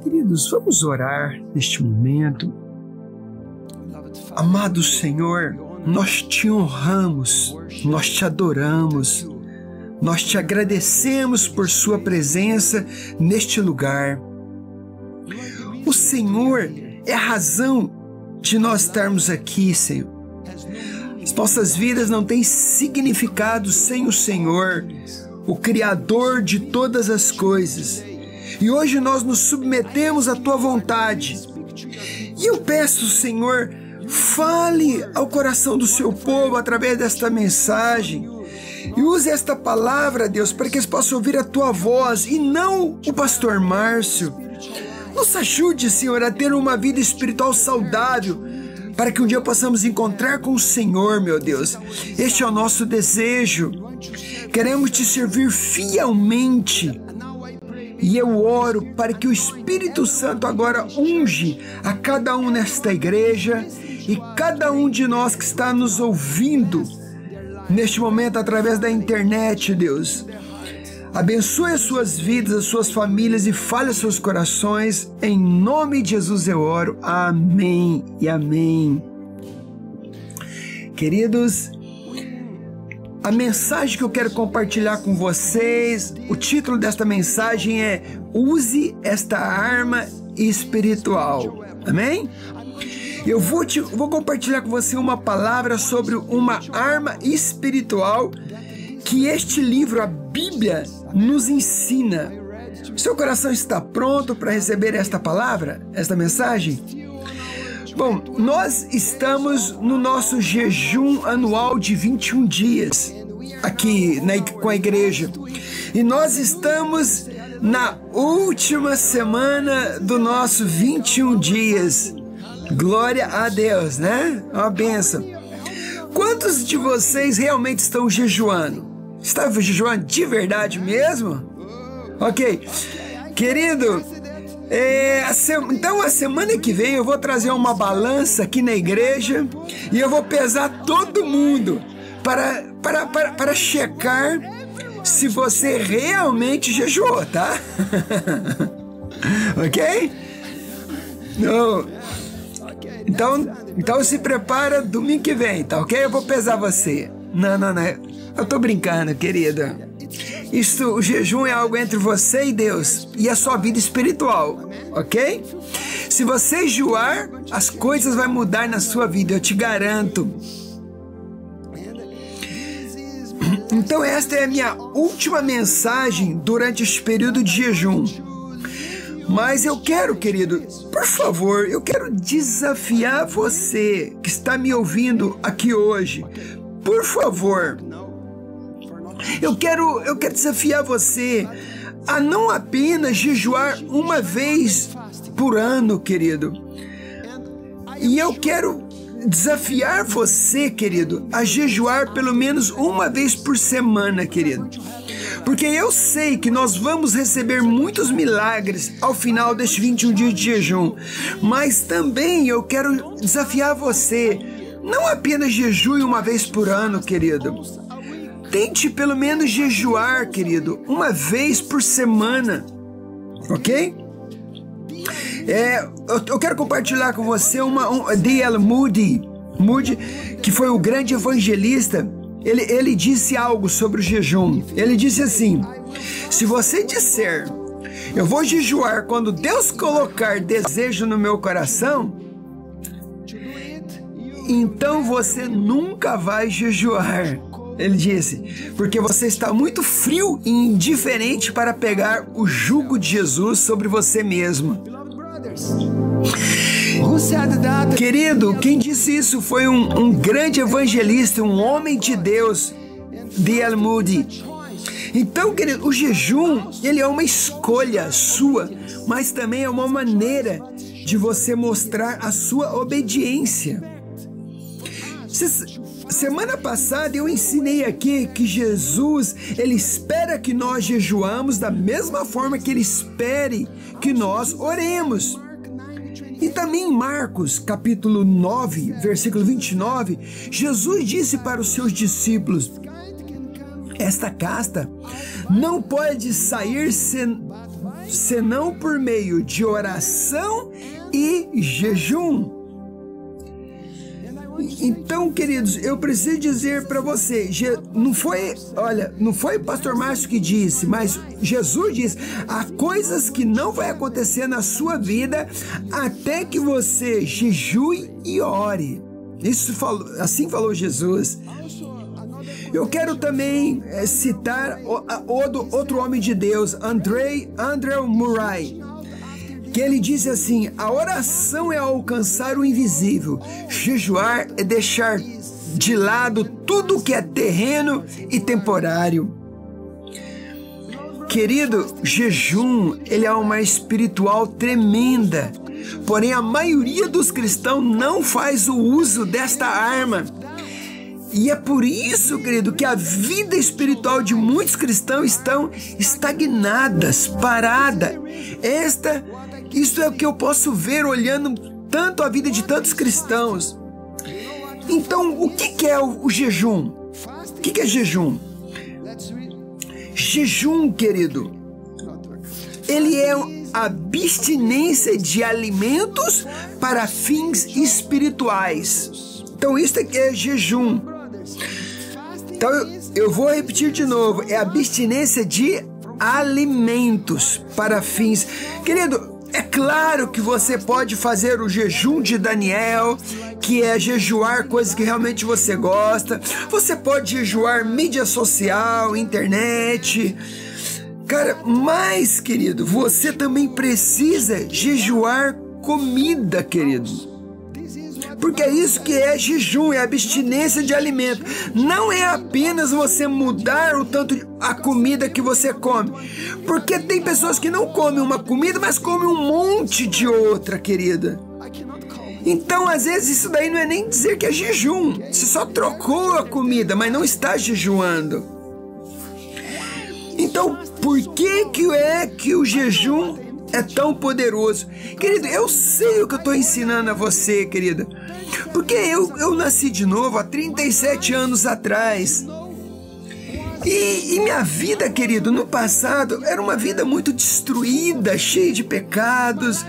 Queridos, vamos orar neste momento. Amado Senhor, nós te honramos, nós te adoramos, nós te agradecemos por sua presença neste lugar. O Senhor é a razão de nós estarmos aqui, Senhor. As nossas vidas não têm significado sem o Senhor, o Criador de todas as coisas. E hoje nós nos submetemos à Tua vontade. E eu peço, Senhor, fale ao coração do Seu povo através desta mensagem. E use esta palavra, Deus, para que eles possam ouvir a Tua voz e não o pastor Márcio. Nos ajude, Senhor, a ter uma vida espiritual saudável, para que um dia possamos encontrar com o Senhor, meu Deus. Este é o nosso desejo. Queremos te servir fielmente. E eu oro para que o Espírito Santo agora unge a cada um nesta igreja e cada um de nós que está nos ouvindo neste momento através da internet, Deus. Abençoe as suas vidas, as suas famílias e fale aos seus corações. Em nome de Jesus eu oro. Amém e amém. Queridos, a mensagem que eu quero compartilhar com vocês, o título desta mensagem é Use esta arma espiritual. Amém? Eu vou compartilhar com você uma palavra sobre uma arma espiritual que este livro, a Bíblia, nos ensina. Seu coração está pronto para receber esta palavra, esta mensagem? Bom, nós estamos no nosso jejum anual de 21 dias aqui com a igreja. E nós estamos na última semana do nosso 21 dias. Glória a Deus, né? Uma bênção. Quantos de vocês realmente estão jejuando? Está jejuando de verdade mesmo? Ok. Querido, então a semana que vem eu vou trazer uma balança aqui na igreja e eu vou pesar todo mundo para checar se você realmente jejuou, tá? Ok? Não. Então se prepara domingo que vem, tá ok? Eu vou pesar você. Não. Eu tô brincando, querida. O jejum é algo entre você e Deus e a sua vida espiritual, ok? Se você jejuar, as coisas vão mudar na sua vida, eu te garanto. Então esta é a minha última mensagem durante este período de jejum. Mas eu quero, querido, por favor, eu quero desafiar você que está me ouvindo aqui hoje. Por favor, eu quero desafiar você a não apenas jejuar uma vez por ano, querido. E eu quero desafiar você, querido, a jejuar pelo menos uma vez por semana, querido. Porque eu sei que nós vamos receber muitos milagres ao final destes 21 dias de jejum. Mas também eu quero desafiar você, não apenas jejue uma vez por ano, querido. Tente pelo menos jejuar, querido, uma vez por semana, ok? Eu quero compartilhar com você D.L. Moody, que foi o grande evangelista. Ele disse algo sobre o jejum. Ele disse assim: se você disser, eu vou jejuar quando Deus colocar desejo no meu coração, então você nunca vai jejuar. Ele disse, porque você está muito frio e indiferente para pegar o jugo de Jesus sobre você mesmo. Querido, quem disse isso foi um grande evangelista, um homem de Deus, D.L. Moody. Então, querido, o jejum, ele é uma escolha sua, mas também é uma maneira de você mostrar a sua obediência. Semana passada eu ensinei aqui que Jesus, ele espera que nós jejuamos da mesma forma que ele espere que nós oremos. E também em Marcos, capítulo 9, versículo 29, Jesus disse para os seus discípulos: esta casta não pode sair senão por meio de oração e jejum. Então, queridos, eu preciso dizer para você, não foi o pastor Márcio que disse, mas Jesus diz, há coisas que não vai acontecer na sua vida até que você jejue e ore. Assim falou Jesus. Eu quero também citar outro homem de Deus, Andrew Murray, que ele disse assim: a oração é alcançar o invisível, jejuar é deixar de lado tudo que é terreno e temporário. Querido, jejum, ele é uma espiritual tremenda, porém a maioria dos cristãos não faz o uso desta arma. E é por isso, querido, que a vida espiritual de muitos cristãos estão estagnadas, parada. Isso é o que eu posso ver olhando tanto a vida de tantos cristãos. Então, o que é o jejum? O que é jejum? Jejum, querido, ele é a abstinência de alimentos para fins espirituais. Então, isso aqui é jejum. Então, eu vou repetir de novo. É a abstinência de alimentos para fins. Querido, é claro que você pode fazer o jejum de Daniel, que é jejuar coisas que realmente você gosta. Você pode jejuar mídia social, internet. Cara, mas, querido, você também precisa jejuar comida, querido. Porque é isso que é jejum, é abstinência de alimento. Não é apenas você mudar o tanto a comida que você come. Porque tem pessoas que não comem uma comida, mas comem um monte de outra, querida. Então, às vezes, isso daí não é nem dizer que é jejum. Você só trocou a comida, mas não está jejuando. Então, por que o jejum é tão poderoso? Querido, eu sei o que eu estou ensinando a você, querida. Porque eu nasci de novo há 37 anos atrás. E minha vida, querido, no passado era uma vida muito destruída, cheia de pecados.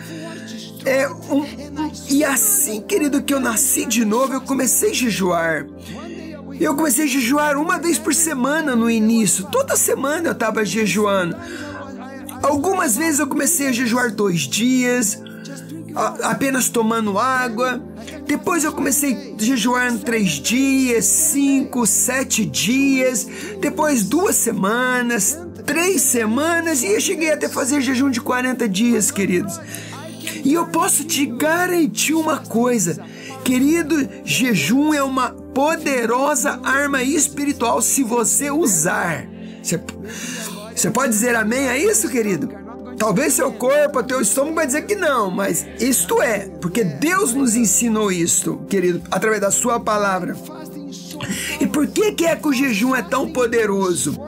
E assim, querido, que eu nasci de novo, eu comecei a jejuar. Eu comecei a jejuar uma vez por semana no início. Toda semana eu estava jejuando. Algumas vezes eu comecei a jejuar 2 dias, apenas tomando água. Depois eu comecei a jejuar 3 dias, 5, 7 dias. Depois 2 semanas, 3 semanas. E eu cheguei até a fazer jejum de 40 dias, queridos. E eu posso te garantir uma coisa, querido, jejum é uma poderosa arma espiritual se você usar. Você pode dizer amém a isso, querido? Talvez seu corpo, teu estômago vai dizer que não, mas isto é, porque Deus nos ensinou isto, querido, através da sua palavra. E por que o jejum é tão poderoso?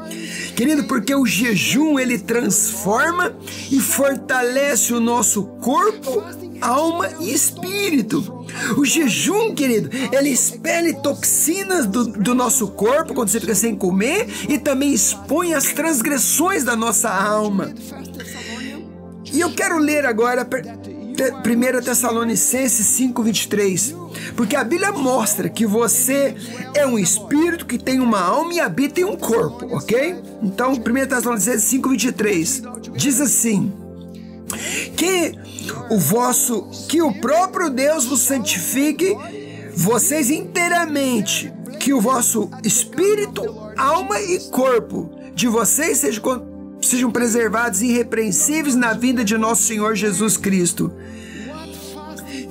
Querido, porque o jejum, ele transforma e fortalece o nosso corpo, alma e espírito. O jejum, querido, ele expele toxinas do nosso corpo quando você fica sem comer e também expõe as transgressões da nossa alma. E eu quero ler agora 1 Tessalonicenses 5:23, porque a Bíblia mostra que você é um espírito que tem uma alma e habita em um corpo, ok? Então, 1 Tessalonicenses 5:23 diz assim: que o próprio Deus vos santifique, vocês inteiramente, que o vosso espírito, alma e corpo de vocês sejam preservados irrepreensíveis na vinda de nosso Senhor Jesus Cristo.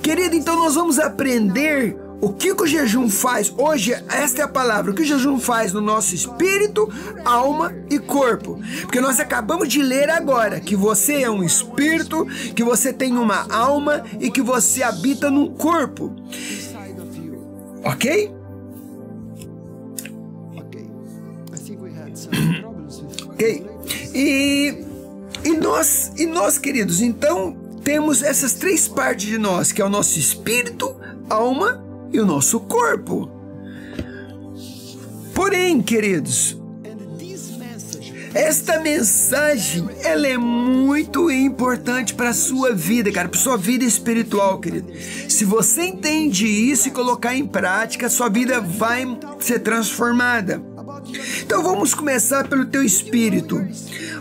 Querido, então nós vamos aprender o que o jejum faz. Hoje, esta é a palavra, o que o jejum faz no nosso espírito, alma e corpo. Porque nós acabamos de ler agora que você é um espírito, que você tem uma alma e que você habita num corpo. Ok? Ok. E nós, queridos, então temos essas 3 partes de nós, que é o nosso espírito, alma e o nosso corpo. Porém, queridos, Esta mensagem, ela é muito importante para a sua vida, cara, para a sua vida espiritual, querido. Se você entende isso e colocar em prática, a sua vida vai ser transformada. Então vamos começar pelo teu espírito.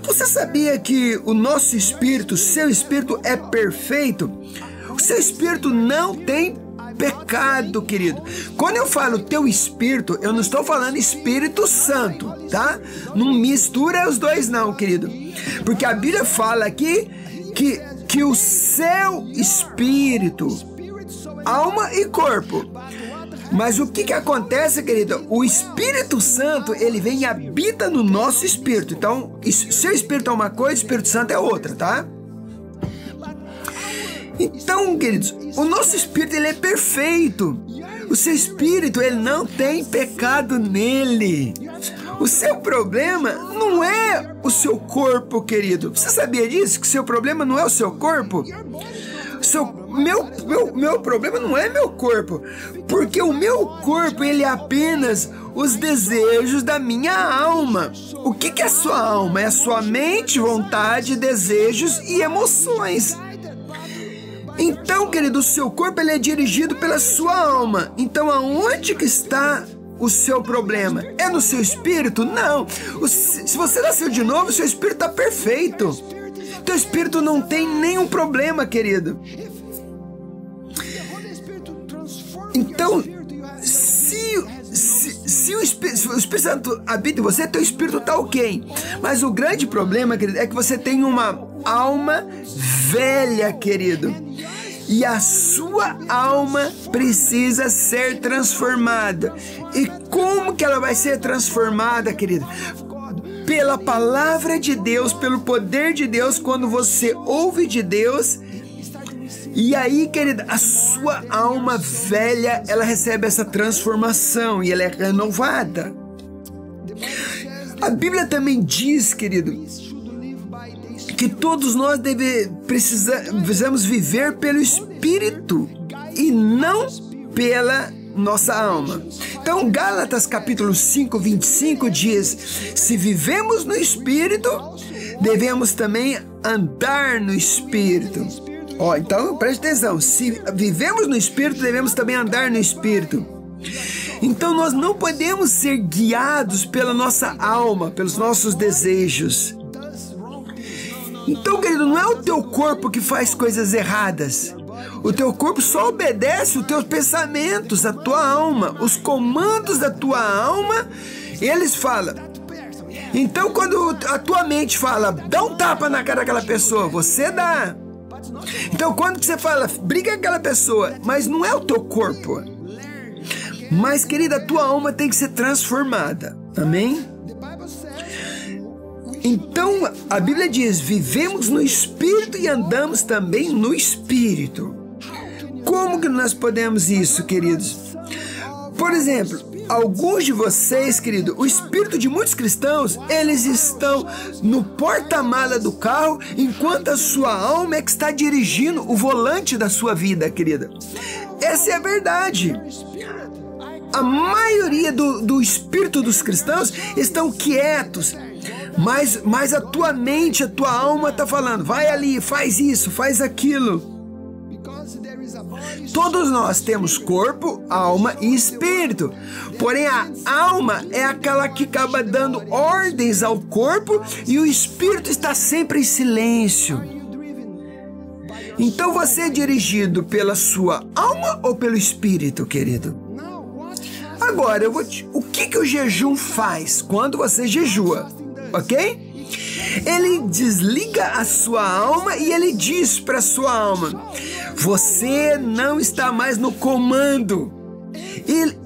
Você sabia que o nosso espírito, seu espírito é perfeito? O seu espírito não tem pecado, querido. Quando eu falo teu espírito, eu não estou falando Espírito Santo, tá? Não mistura os dois não, querido. Porque a Bíblia fala aqui que o seu espírito, alma e corpo. Mas o que acontece, querido? O Espírito Santo, ele vem e habita no nosso espírito. Então, seu espírito é uma coisa, o Espírito Santo é outra, tá? Então, queridos, o nosso espírito, ele é perfeito. O seu espírito, ele não tem pecado nele. O seu problema não é o seu corpo, querido. Você sabia disso? Que o seu problema não é o seu corpo? Meu problema não é meu corpo. Porque o meu corpo, ele é apenas os desejos da minha alma. O que é a sua alma? É a sua mente, vontade, desejos e emoções. Então, querido, o seu corpo, ele é dirigido pela sua alma. Então, aonde que está o seu problema? É no seu espírito? Não. Se você nasceu de novo, o seu espírito está perfeito. Teu espírito não tem nenhum problema, querido. Então, se o Espírito Santo habita em você, teu espírito está ok. Mas o grande problema, querido, é que você tem uma alma velha, querido. E a sua alma precisa ser transformada. E como que ela vai ser transformada, querido? Pela palavra de Deus, pelo poder de Deus, quando você ouve de Deus. E aí, querida, a sua alma velha, ela recebe essa transformação e ela é renovada. A Bíblia também diz, querido, que todos nós precisamos viver pelo Espírito e não pela nossa alma. Então, Gálatas capítulo 5, 25 diz: se vivemos no Espírito, devemos também andar no Espírito. Então, preste atenção, se vivemos no Espírito, devemos também andar no Espírito. Então, nós não podemos ser guiados pela nossa alma, pelos nossos desejos. Então, querido, não é o teu corpo que faz coisas erradas. O teu corpo só obedece os teus pensamentos, a tua alma. Os comandos da tua alma, eles falam. Então, quando a tua mente fala, dá um tapa na cara daquela pessoa, você dá. Então, quando você fala, briga com aquela pessoa, mas não é o teu corpo. Mas, querida, a tua alma tem que ser transformada. Amém? Então, a Bíblia diz, vivemos no Espírito e andamos também no Espírito. Como que nós podemos isso, queridos? Por exemplo, alguns de vocês, querido, o espírito de muitos cristãos, eles estão no porta-mala do carro, enquanto a sua alma é que está dirigindo o volante da sua vida, querida. Essa é a verdade. A maioria do espírito dos cristãos estão quietos, mas a tua mente, a tua alma está falando, vai ali, faz isso, faz aquilo. Todos nós temos corpo, alma e espírito. Porém, a alma é aquela que acaba dando ordens ao corpo e o espírito está sempre em silêncio. Então, você é dirigido pela sua alma ou pelo espírito, querido? Agora, o que o jejum faz quando você jejua, ok? Ele desliga a sua alma e ele diz para a sua alma, você não está mais no comando.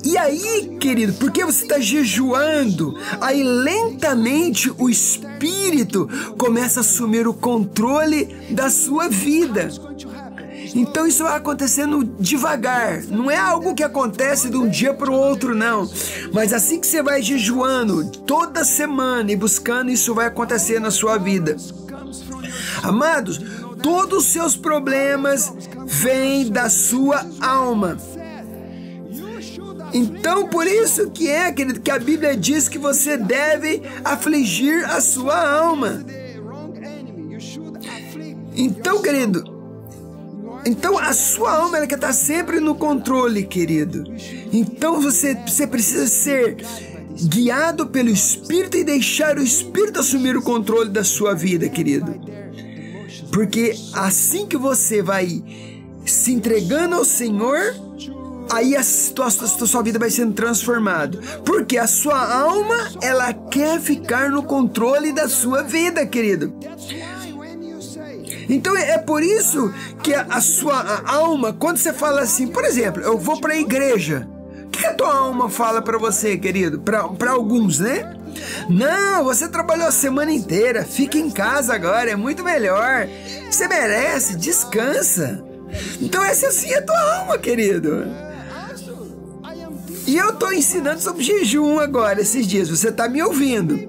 E aí, querido, porque você está jejuando, aí lentamente o Espírito começa a assumir o controle da sua vida. Então isso vai acontecendo devagar, não é algo que acontece de um dia para o outro, não. Mas assim que você vai jejuando toda semana e buscando, isso vai acontecer na sua vida. Amados, todos os seus problemas vêm da sua alma. Então, por isso que querido, que a Bíblia diz que você deve afligir a sua alma. Então, querido, então a sua alma ela quer estar sempre no controle, querido. Então você precisa ser guiado pelo Espírito e deixar o Espírito assumir o controle da sua vida, querido. Porque assim que você vai se entregando ao Senhor, aí a sua vida vai sendo transformada. Porque a sua alma, ela quer ficar no controle da sua vida, querido. Então é por isso que a sua alma, quando você fala assim, por exemplo, eu vou para a igreja, o que a tua alma fala para você, querido? Para alguns, né? Não, você trabalhou a semana inteira, fica em casa agora, é muito melhor. Você merece, descansa. Então essa assim é a tua alma, querido. E eu estou ensinando sobre jejum agora, esses dias, você está me ouvindo.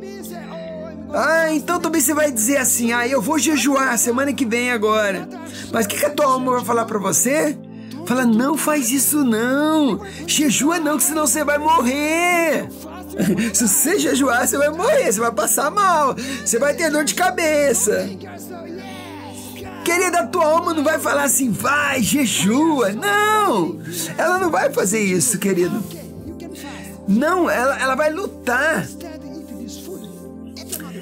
Então também você vai dizer assim, eu vou jejuar semana que vem agora. Mas o que a tua alma vai falar para você? Fala, não faz isso não, jejua não, que senão você vai morrer. Se você jejuar, você vai morrer, você vai passar mal, você vai ter dor de cabeça. Querida, a tua alma não vai falar assim, vai, jejua. Não, ela não vai fazer isso, querido. Não, ela vai lutar.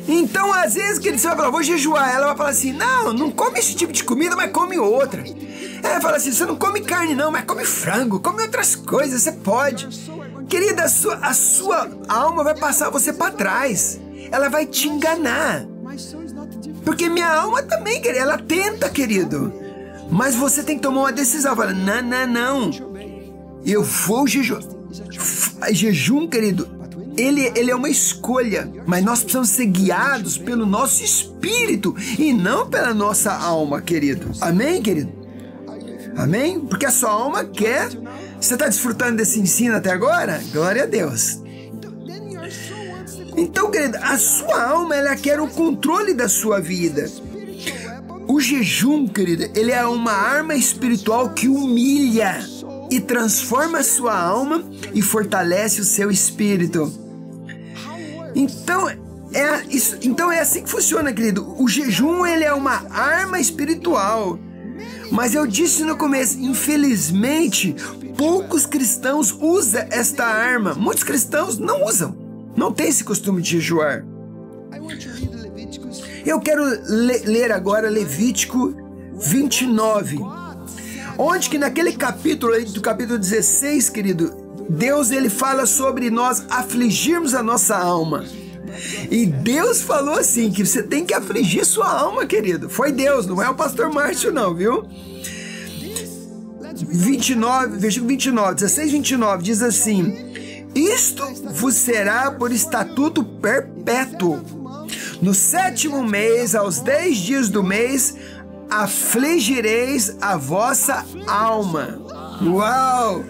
Então, às vezes, que você vai falar, vou jejuar, ela vai falar assim, não come esse tipo de comida, mas come outra. Ela fala assim, você não come carne não, mas come frango, come outras coisas, você pode. Querida, a sua alma vai passar você para trás. Ela vai te enganar. Porque minha alma também, querido, ela tenta, querido. Mas você tem que tomar uma decisão. Fala, não. Eu vou jejuar. Jejum, querido, ele é uma escolha. Mas nós precisamos ser guiados pelo nosso espírito e não pela nossa alma, querido. Amém, querido? Amém? Porque a sua alma quer. Você está desfrutando desse ensino até agora? Glória a Deus. Então, querido, a sua alma, ela quer o controle da sua vida. O jejum, querido, ele é uma arma espiritual que humilha e transforma a sua alma e fortalece o seu espírito. Então é assim que funciona, querido. O jejum, ele é uma arma espiritual. Mas eu disse no começo, infelizmente, poucos cristãos usam esta arma. Muitos cristãos não usam. Não tem esse costume de jejuar. Eu quero ler agora Levítico 29. Onde que naquele capítulo, do capítulo 16, querido, Deus ele fala sobre nós afligirmos a nossa alma. E Deus falou assim, que você tem que afligir sua alma, querido. Foi Deus, não é o pastor Márcio não, viu? 29, versículo 29, 16, 29, diz assim: isto vos será por estatuto perpétuo. No 7º mês, aos 10 dias do mês, afligireis a vossa alma. Uau!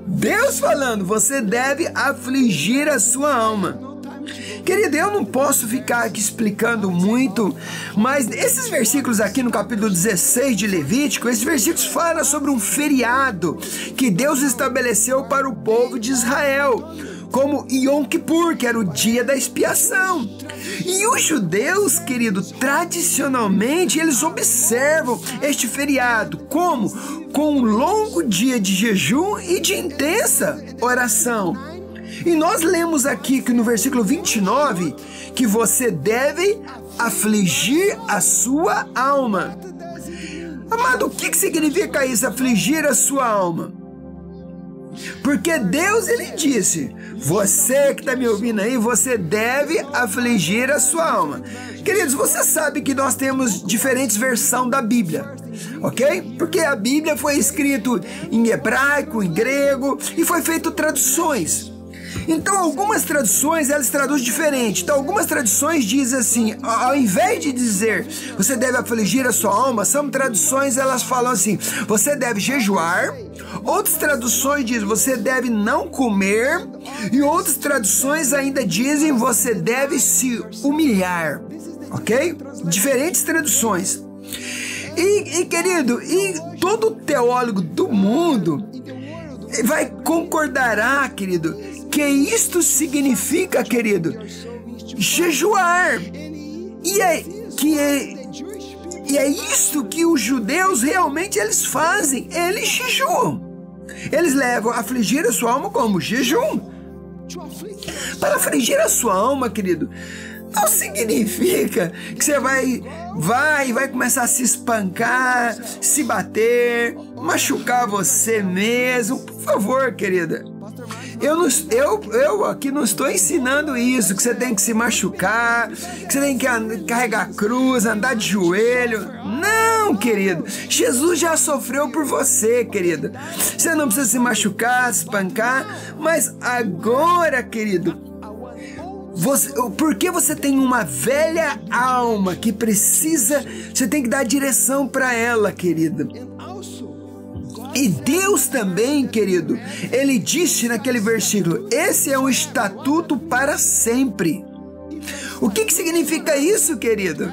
Deus falando, você deve afligir a sua alma. Querido, eu não posso ficar aqui explicando muito, mas esses versículos aqui no capítulo 16 de Levítico, esses versículos falam sobre um feriado que Deus estabeleceu para o povo de Israel, como Yom Kippur, que era o dia da expiação. E os judeus, querido, tradicionalmente, eles observam este feriado como? Com um longo dia de jejum e de intensa oração. E nós lemos aqui que no versículo 29 que você deve afligir a sua alma. Amado, o que significa isso, afligir a sua alma? Porque Deus, ele disse, você que está me ouvindo aí, você deve afligir a sua alma. Queridos, você sabe que nós temos diferentes versões da Bíblia, ok? Porque a Bíblia foi escrita em hebraico, em grego, e foi feito traduções. Então, algumas traduções, elas traduzem diferente. Então, algumas traduções dizem assim, ao invés de dizer, você deve afligir a sua alma, são traduções, elas falam assim, você deve jejuar. Outras traduções dizem, você deve não comer. E outras traduções ainda dizem, você deve se humilhar. Ok? Diferentes traduções. E querido, e todo teólogo do mundo concordará, querido, que isto significa, querido, jejuar. E é isto que os judeus realmente eles fazem. Eles jejuam. Eles levam a afligir a sua alma como jejum. Para afligir a sua alma, querido, não significa que você vai começar a se espancar, se bater, machucar você mesmo. Por favor, querida. Eu aqui não estou ensinando isso, que você tem que se machucar, que você tem que carregar a cruz, andar de joelho. Não, querido. Jesus já sofreu por você, querido. Você não precisa se machucar, se espancar, mas agora, querido, porque você tem uma velha alma que precisa, você tem que dar direção para ela, querido. E Deus também, querido, Ele disse naquele versículo, esse é um estatuto para sempre. O que significa isso, querido?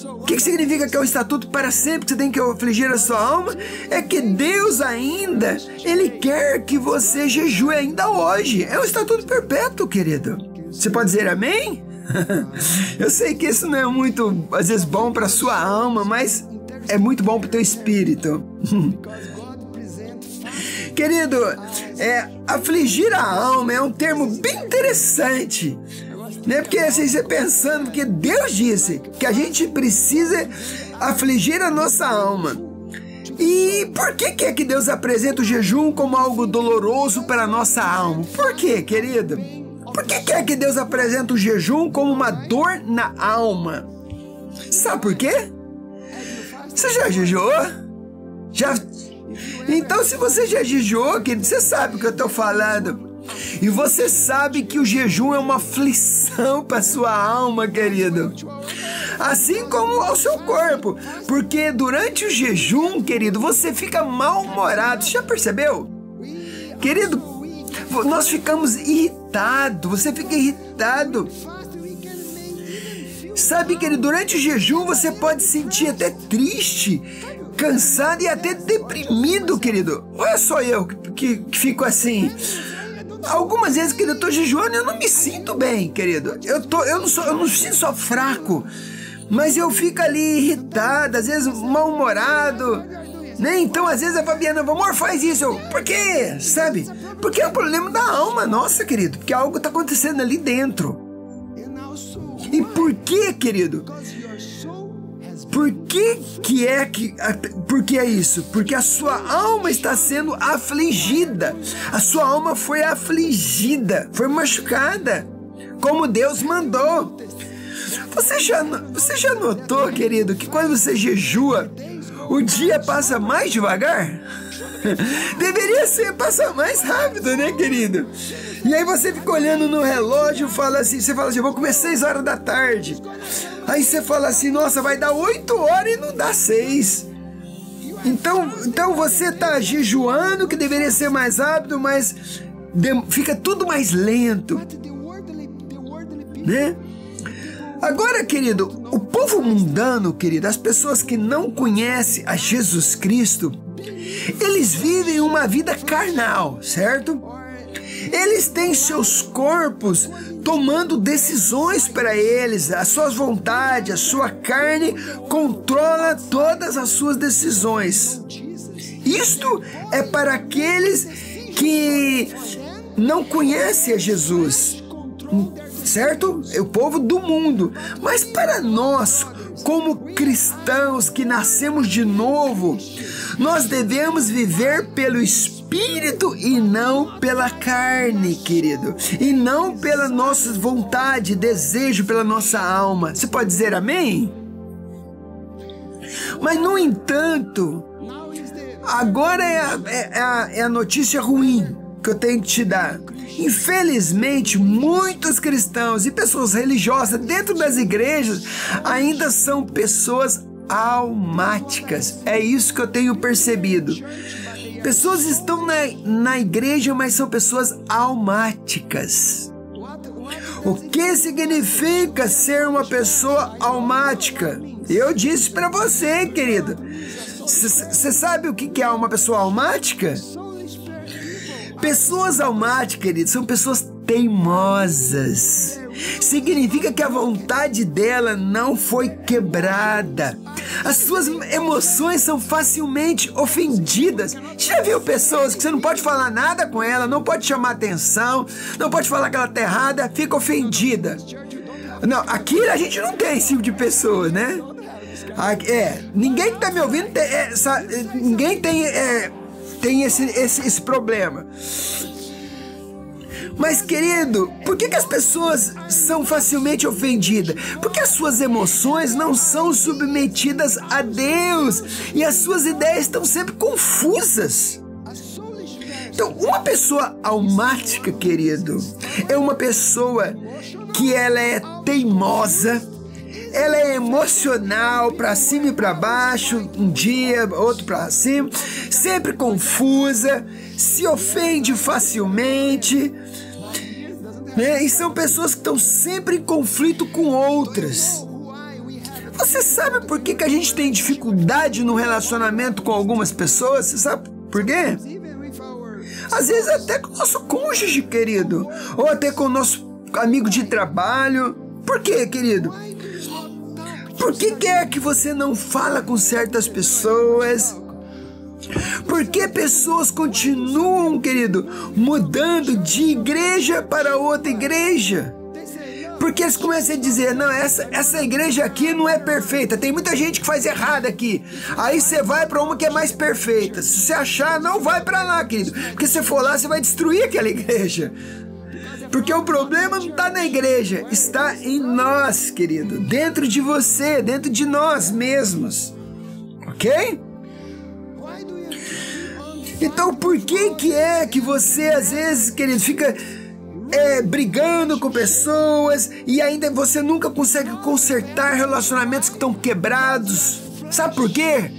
O que significa que é um estatuto para sempre, que você tem que afligir a sua alma? É que Deus ainda, Ele quer que você jejue ainda hoje. É um estatuto perpétuo, querido. Você pode dizer amém? Eu sei que isso não é muito, às vezes, bom para a sua alma, mas é muito bom para o teu espírito. Querido, afligir a alma é um termo bem interessante, né? Porque assim, você pensando, porque Deus disse que a gente precisa afligir a nossa alma. E por que é que Deus apresenta o jejum como algo doloroso para a nossa alma? Por quê, querido? Por que é que Deus apresenta o jejum como uma dor na alma? Sabe por quê? Você já jejuou? Então, se você já jejuou, querido, você sabe o que eu estou falando. E você sabe que o jejum é uma aflição para sua alma, querido. Assim como ao seu corpo. Porque durante o jejum, querido, você fica mal-humorado. Você já percebeu? Querido, nós ficamos irritados. Você fica irritado. Sabe, querido, durante o jejum você pode sentir até triste, cansado e até deprimido, querido. Olha só eu que fico assim. Algumas vezes, querido, eu tô jejuando e eu não me sinto bem, querido. Eu não me sinto só fraco, mas eu fico ali irritado, às vezes mal-humorado, né? Então, às vezes a Fabiana, amor, faz isso. Por quê? Sabe? Porque é um problema da alma nossa, querido. Porque algo tá acontecendo ali dentro. E por que, querido? Por que é isso? Porque a sua alma está sendo afligida. A sua alma foi afligida, foi machucada, como Deus mandou. Você já notou, querido, que quando você jejua, o dia passa mais devagar? Deveria passar mais rápido, né, querido? E aí você fica olhando no relógio, você fala assim, eu vou comer 6 horas da tarde. Aí você fala assim, nossa, vai dar 8 horas e não dá 6. Então você tá jejuando, que deveria ser mais rápido, mas fica tudo mais lento, né? Agora, querido, o povo mundano, querido, as pessoas que não conhecem a Jesus Cristo, eles vivem uma vida carnal, certo? Eles têm seus corpos tomando decisões para eles, as suas vontades, a sua carne controla todas as suas decisões. Isto é para aqueles que não conhecem a Jesus, certo? É o povo do mundo. Mas para nós, como cristãos que nascemos de novo, nós devemos viver pelo Espírito e não pela carne, querido. E não pela nossa vontade, desejo, pela nossa alma. Você pode dizer amém? Mas, no entanto, agora é a notícia ruim que eu tenho que te dar. Infelizmente, muitos cristãos e pessoas religiosas dentro das igrejas ainda são pessoas almáticas. É isso que eu tenho percebido. Pessoas estão na igreja, mas são pessoas almáticas. O que significa ser uma pessoa almática? Eu disse para você, querido. Você sabe o que é uma pessoa almática? Pessoas almáticas, querido, são pessoas teimosas. Significa que a vontade dela não foi quebrada. As suas emoções são facilmente ofendidas. Já viu pessoas que você não pode falar nada com ela, não pode chamar atenção, não pode falar que ela tá errada, fica ofendida. Não, aqui a gente não tem esse tipo de pessoa, né? Ninguém que tá me ouvindo ninguém tem esse problema. Mas, querido, por que as pessoas são facilmente ofendidas? Porque as suas emoções não são submetidas a Deus e as suas ideias estão sempre confusas. Então, uma pessoa almática, querido, é uma pessoa que ela é teimosa, ela é emocional, para cima e para baixo, um dia, outro para cima, sempre confusa, se ofende facilmente, né? E são pessoas que estão sempre em conflito com outras. Você sabe por que a gente tem dificuldade no relacionamento com algumas pessoas? Você sabe por quê? Às vezes até com o nosso cônjuge, querido, ou até com o nosso amigo de trabalho. Por quê, querido? Por que é que você não fala com certas pessoas? Por que pessoas continuam, querido, mudando de igreja para outra igreja? Porque eles começam a dizer, não, essa igreja aqui não é perfeita, tem muita gente que faz errado aqui. Aí você vai para uma que é mais perfeita. Se você achar, não vai para lá, querido, porque se for lá, você vai destruir aquela igreja. Porque o problema não está na igreja, está em nós, querido, dentro de você, dentro de nós mesmos, ok? Então por que é que você às vezes, querido, fica brigando com pessoas e ainda você nunca consegue consertar relacionamentos que estão quebrados? Sabe por quê?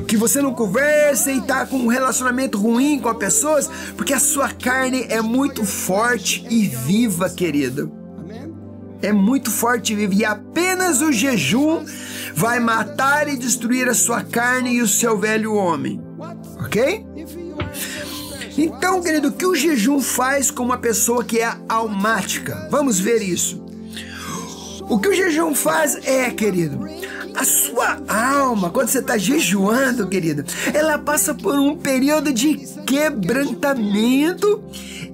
Que você não conversa e tá com um relacionamento ruim com as pessoas? Porque a sua carne é muito forte e viva, querido. É muito forte e viva. E apenas o jejum vai matar e destruir a sua carne e o seu velho homem. Ok? Então, querido, o que o jejum faz com uma pessoa que é almática? Vamos ver isso. O que o jejum faz querido, a sua alma, quando você está jejuando, querido, ela passa por um período de quebrantamento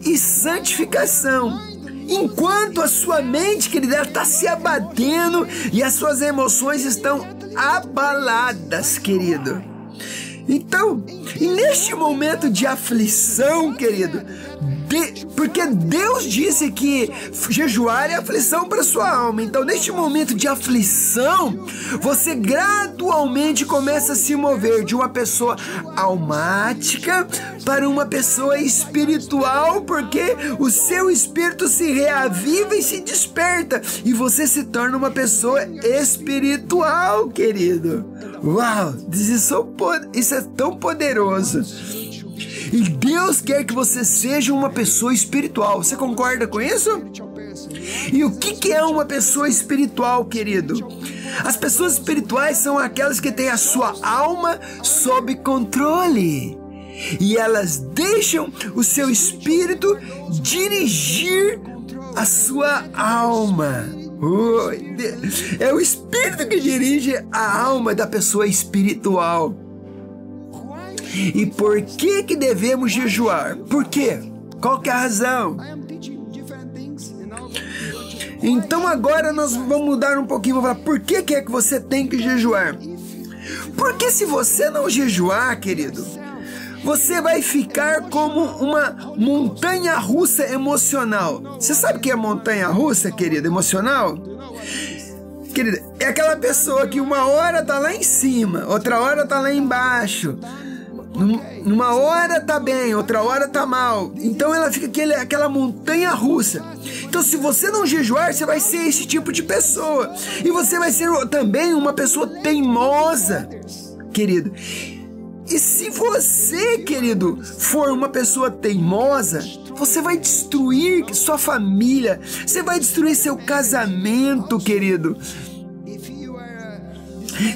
e santificação. Enquanto a sua mente, querida, ela está se abatendo e as suas emoções estão abaladas, querido. Então, e neste momento de aflição, querido, porque Deus disse que jejuar é aflição para sua alma. Então, neste momento de aflição, você gradualmente começa a se mover de uma pessoa almática para uma pessoa espiritual, porque o seu espírito se reaviva e se desperta, e você se torna uma pessoa espiritual, querido. Uau, isso é tão poderoso. E Deus quer que você seja uma pessoa espiritual. Você concorda com isso? E o que é uma pessoa espiritual, querido? As pessoas espirituais são aquelas que têm a sua alma sob controle. E elas deixam o seu espírito dirigir a sua alma. É o espírito que dirige a alma da pessoa espiritual. E por que devemos jejuar? Por quê? Qual que é a razão? Então agora nós vamos mudar um pouquinho, vamos falar por que é que você tem que jejuar. Porque se você não jejuar, querido, você vai ficar como uma montanha-russa emocional. Você sabe o que é montanha-russa, querido, emocional? Querida, é aquela pessoa que uma hora tá lá em cima, outra hora tá lá embaixo. Numa hora tá bem, outra hora tá mal. Então ela fica aquela montanha russa. Então se você não jejuar, você vai ser esse tipo de pessoa. E você vai ser também uma pessoa teimosa, querido. E se você, querido, for uma pessoa teimosa, você vai destruir sua família, você vai destruir seu casamento, querido.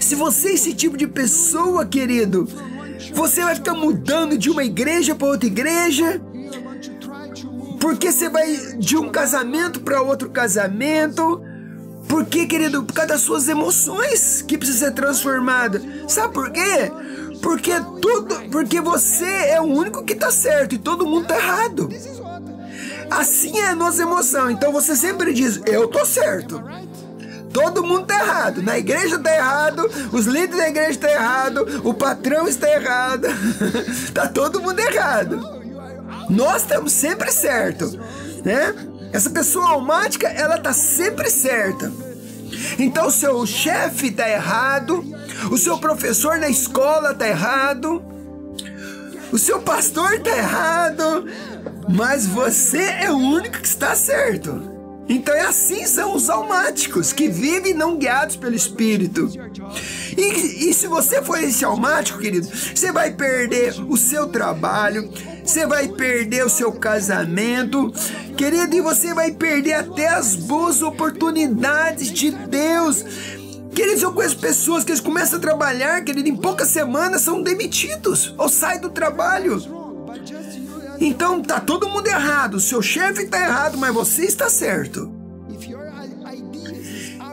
Se você é esse tipo de pessoa, querido, você vai ficar mudando de uma igreja para outra igreja, Porque você vai de um casamento para outro casamento. Por quê, querido? Por causa das suas emoções que precisa ser transformada. Sabe por quê? Porque você é o único que está certo e todo mundo está errado. Assim é a nossa emoção. Então você sempre diz, eu tô certo. Todo mundo tá errado. Na igreja tá errado, os líderes da igreja tá errado, o patrão está errado. Tá todo mundo errado. Nós estamos sempre certo, né? Essa pessoa almática, ela tá sempre certa. Então o seu chefe tá errado, o seu professor na escola tá errado, o seu pastor tá errado, mas você é o único que está certo. Então é assim são os almáticos, que vivem não guiados pelo Espírito. E se você for esse almático, querido, você vai perder o seu trabalho, você vai perder o seu casamento, querido, e você vai perder até as boas oportunidades de Deus. Queridos, eu conheço pessoas que eles começam a trabalhar, querido, em poucas semanas são demitidos ou saem do trabalho. Então tá todo mundo errado, o seu chefe está errado, mas você está certo.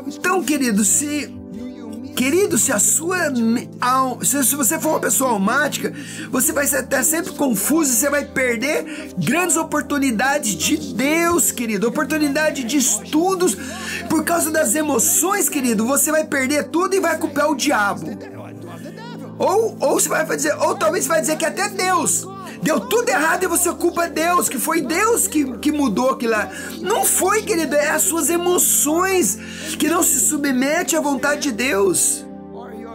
Então, querido, se você for uma pessoa almática, você vai estar sempre confuso, você vai perder grandes oportunidades de Deus, querido, oportunidade de estudos, por causa das emoções, querido, você vai perder tudo e vai culpar o diabo. Ou você vai dizer, ou talvez você vai dizer que até Deus deu tudo errado e você culpa Deus, que foi Deus que mudou aquilo lá. Não foi, querido, é as suas emoções que não se submete à vontade de Deus.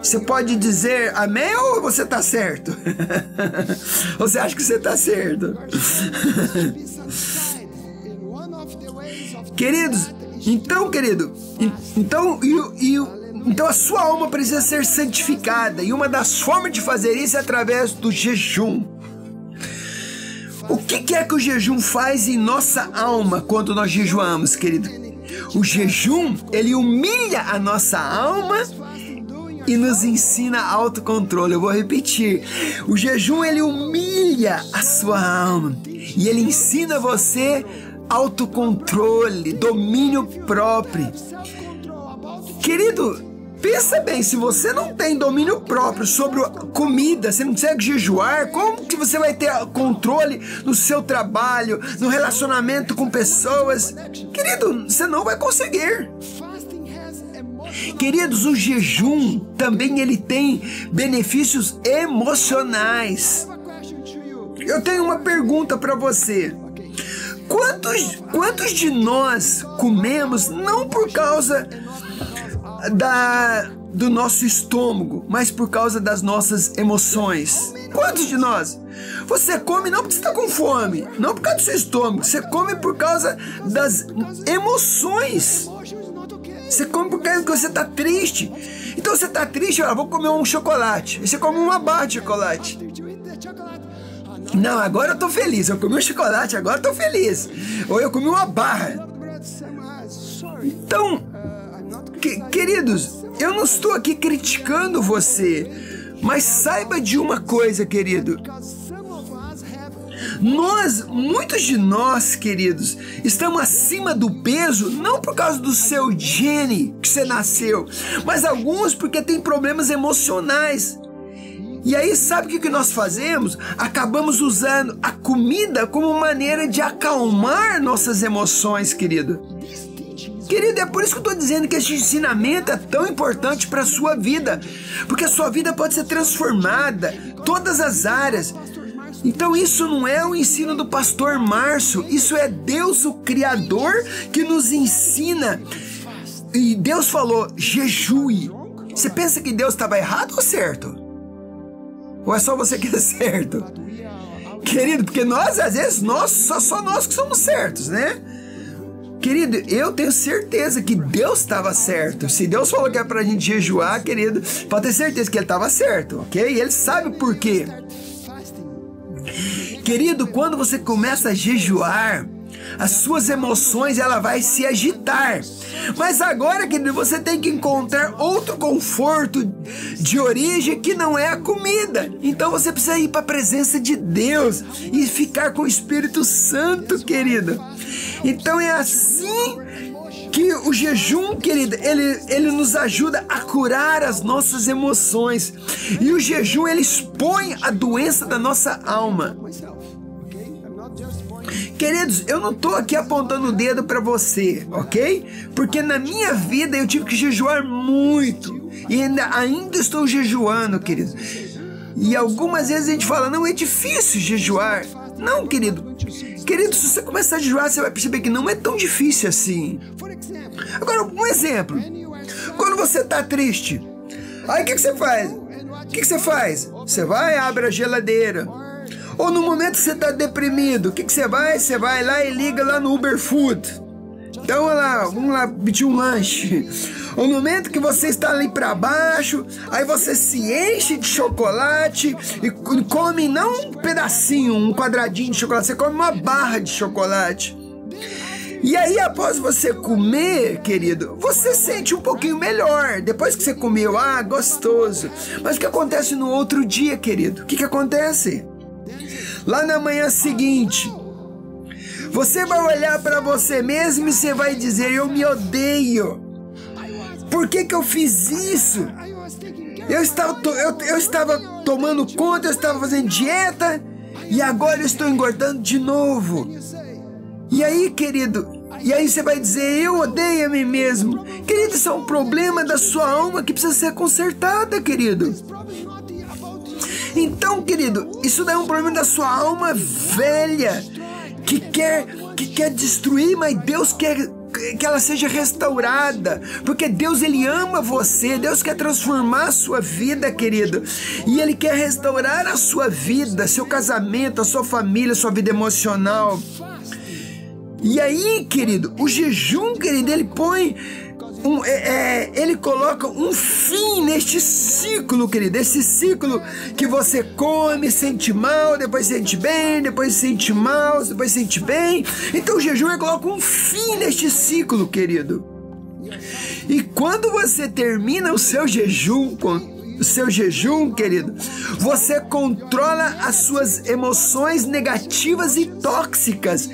Você pode dizer amém ou você está certo? Ou você acha que você está certo? Queridos, então, querido, então a sua alma precisa ser santificada, e uma das formas de fazer isso é através do jejum. O que é que o jejum faz em nossa alma quando nós jejuamos, querido? O jejum, ele humilha a nossa alma e nos ensina autocontrole. Eu vou repetir. O jejum, ele humilha a sua alma e ele ensina você autocontrole, domínio próprio. Querido, pensa bem, se você não tem domínio próprio sobre a comida, você não consegue jejuar, como que você vai ter controle no seu trabalho, no relacionamento com pessoas? Querido, você não vai conseguir. Queridos, o jejum também ele tem benefícios emocionais. Eu tenho uma pergunta para você. Quantos de nós comemos não por causa do nosso estômago, mas por causa das nossas emoções? Quantos de nós? Você come não porque você está com fome, não por causa do seu estômago, você come por causa das emoções. Você come porque você está triste. Então você está triste, vou comer um chocolate. E você come uma barra de chocolate. Não, agora eu tô feliz. Eu comi um chocolate, agora eu tô feliz. Ou eu comi uma barra. Então, queridos, eu não estou aqui criticando você, mas saiba de uma coisa, querido. Muitos de nós, queridos, estamos acima do peso, não por causa do seu gene que você nasceu, mas alguns porque tem problemas emocionais. E aí, sabe o que nós fazemos? Acabamos usando a comida como maneira de acalmar nossas emoções, querido. Querido, é por isso que eu estou dizendo que este ensinamento é tão importante para a sua vida, porque a sua vida pode ser transformada, todas as áreas. Então isso não é o ensino do pastor Márcio, isso é Deus, o Criador, que nos ensina. E Deus falou, jejue. Você pensa que Deus estava errado ou certo? Ou é só você que é certo? Querido, porque nós, às vezes, só nós que somos certos, né? Querido, eu tenho certeza que Deus estava certo. Se Deus falou que é pra gente jejuar, querido, pode ter certeza que Ele estava certo, ok? E Ele sabe por quê. Querido, quando você começa a jejuar, As suas emoções, ela vai se agitar. Mas agora, querido, você tem que encontrar outro conforto de origem que não é a comida. Então você precisa ir para a presença de Deus e ficar com o Espírito Santo, querido. Então é assim que o jejum, querido, ele nos ajuda a curar as nossas emoções. E o jejum, ele expõe a doença da nossa alma. Queridos, eu não estou aqui apontando o dedo para você, ok? Porque na minha vida eu tive que jejuar muito. E ainda estou jejuando, querido. E algumas vezes a gente fala, não, é difícil jejuar. Não, querido. Querido, se você começar a jejuar, você vai perceber que não é tão difícil assim. Agora, um exemplo. Quando você está triste, aí o que você faz? O que você faz? Você vai, abre a geladeira. Ou no momento que você está deprimido, o que você vai? Você vai lá e liga lá no Uber Food. Então, vamos lá pedir um lanche. Ou no momento que você está ali para baixo, aí você se enche de chocolate e come não um pedacinho, um quadradinho de chocolate, você come uma barra de chocolate. E aí, após você comer, querido, você sente um pouquinho melhor. Depois que você comeu, gostoso. Mas o que acontece no outro dia, querido? O que acontece? Lá na manhã seguinte, você vai olhar para você mesmo e você vai dizer, eu me odeio. Por que eu fiz isso? Eu estava tomando conta, eu estava fazendo dieta e agora eu estou engordando de novo. E aí, querido, você vai dizer, eu odeio a mim mesmo. Querido, isso é um problema da sua alma que precisa ser consertada, querido. Então, querido, isso daí é um problema da sua alma velha, que quer destruir, mas Deus quer que ela seja restaurada, porque Deus, Ele ama você, Deus quer transformar a sua vida, querido, e Ele quer restaurar a sua vida, seu casamento, a sua família, a sua vida emocional. E aí, querido, o jejum, querido, ele põe ele coloca um fim neste ciclo, querido. Esse ciclo que você come, sente mal, depois sente bem, depois sente mal, depois sente bem. Então o jejum coloca um fim neste ciclo, querido. E quando você termina o seu jejum, querido, você controla as suas emoções negativas e tóxicas.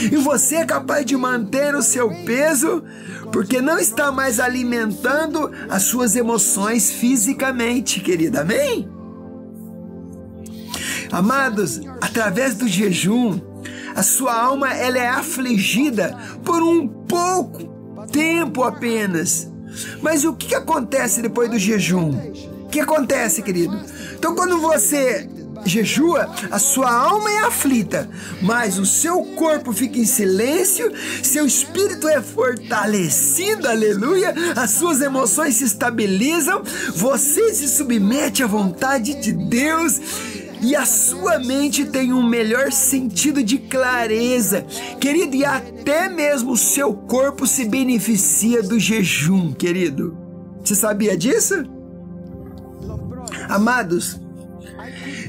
E você é capaz de manter o seu peso, porque não está mais alimentando as suas emoções fisicamente, querida. Amém? Amados, através do jejum, a sua alma ela é afligida por um pouco tempo apenas. Mas o que acontece depois do jejum? O que acontece, querido? Então, quando você jejua, a sua alma é aflita, mas o seu corpo fica em silêncio, seu espírito é fortalecido, aleluia, as suas emoções se estabilizam, você se submete à vontade de Deus e a sua mente tem um melhor sentido de clareza, querido, e até mesmo o seu corpo se beneficia do jejum, querido. Você sabia disso? Amados,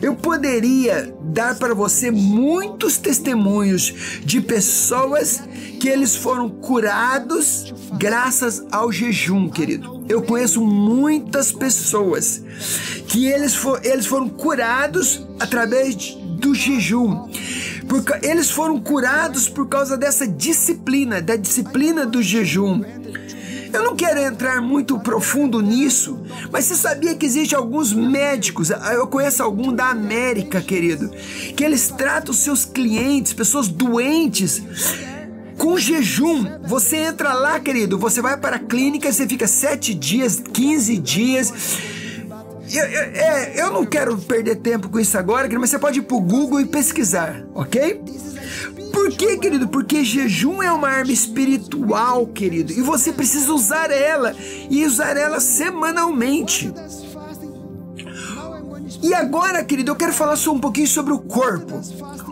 eu poderia dar para você muitos testemunhos de pessoas que eles foram curados graças ao jejum, querido. Eu conheço muitas pessoas que eles foram curados através do jejum. Porque eles foram curados por causa dessa disciplina, da disciplina do jejum. Eu não quero entrar muito profundo nisso, mas você sabia que existem alguns médicos, eu conheço algum da América, querido, que eles tratam seus clientes, pessoas doentes, com jejum. Você entra lá, querido, você vai para a clínica, você fica 7 dias, 15 dias... Eu não quero perder tempo com isso agora, querido, mas você pode ir para o Google e pesquisar, ok? Por quê, querido? Porque jejum é uma arma espiritual, querido, e você precisa usar ela, e usar ela semanalmente. E agora, querido, eu quero falar só um pouquinho sobre o corpo.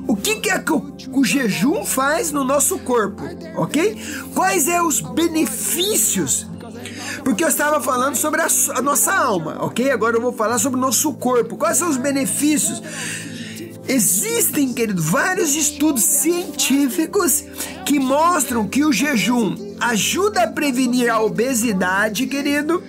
O que é que o jejum faz no nosso corpo, ok? Quais são os benefícios? Porque eu estava falando sobre a nossa alma, ok? Agora eu vou falar sobre o nosso corpo. Quais são os benefícios? Existem, querido, vários estudos científicos que mostram que o jejum ajuda a prevenir a obesidade, querido,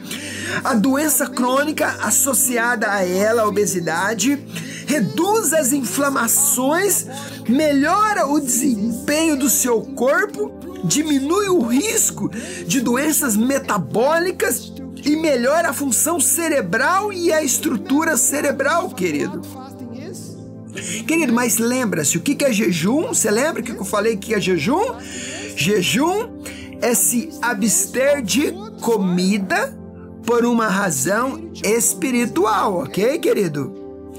a doença crônica associada a ela, a obesidade, reduz as inflamações, melhora o desempenho do seu corpo, diminui o risco de doenças metabólicas e melhora a função cerebral e a estrutura cerebral, querido. Querido, mas lembra-se, o que é jejum? Você lembra que eu falei que é jejum? Jejum é se abster de comida por uma razão espiritual, ok, querido?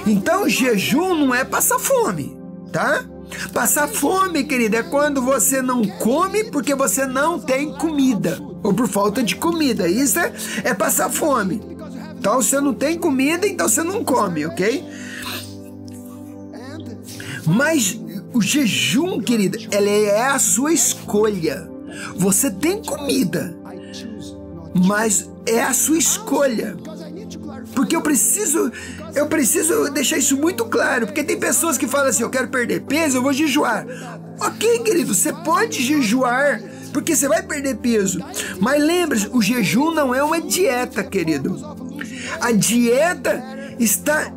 Então, jejum não é passar fome, tá? Passar fome, querido, é quando você não come porque você não tem comida, ou por falta de comida. Isso é passar fome. Então, você não tem comida, então você não come, ok? Mas o jejum, querido, ele é a sua escolha. Você tem comida, mas é a sua escolha. Porque eu preciso deixar isso muito claro, porque tem pessoas que falam assim, eu quero perder peso, eu vou jejuar. Ok, querido, você pode jejuar, porque você vai perder peso. Mas lembre-se, o jejum não é uma dieta, querido. A dieta está...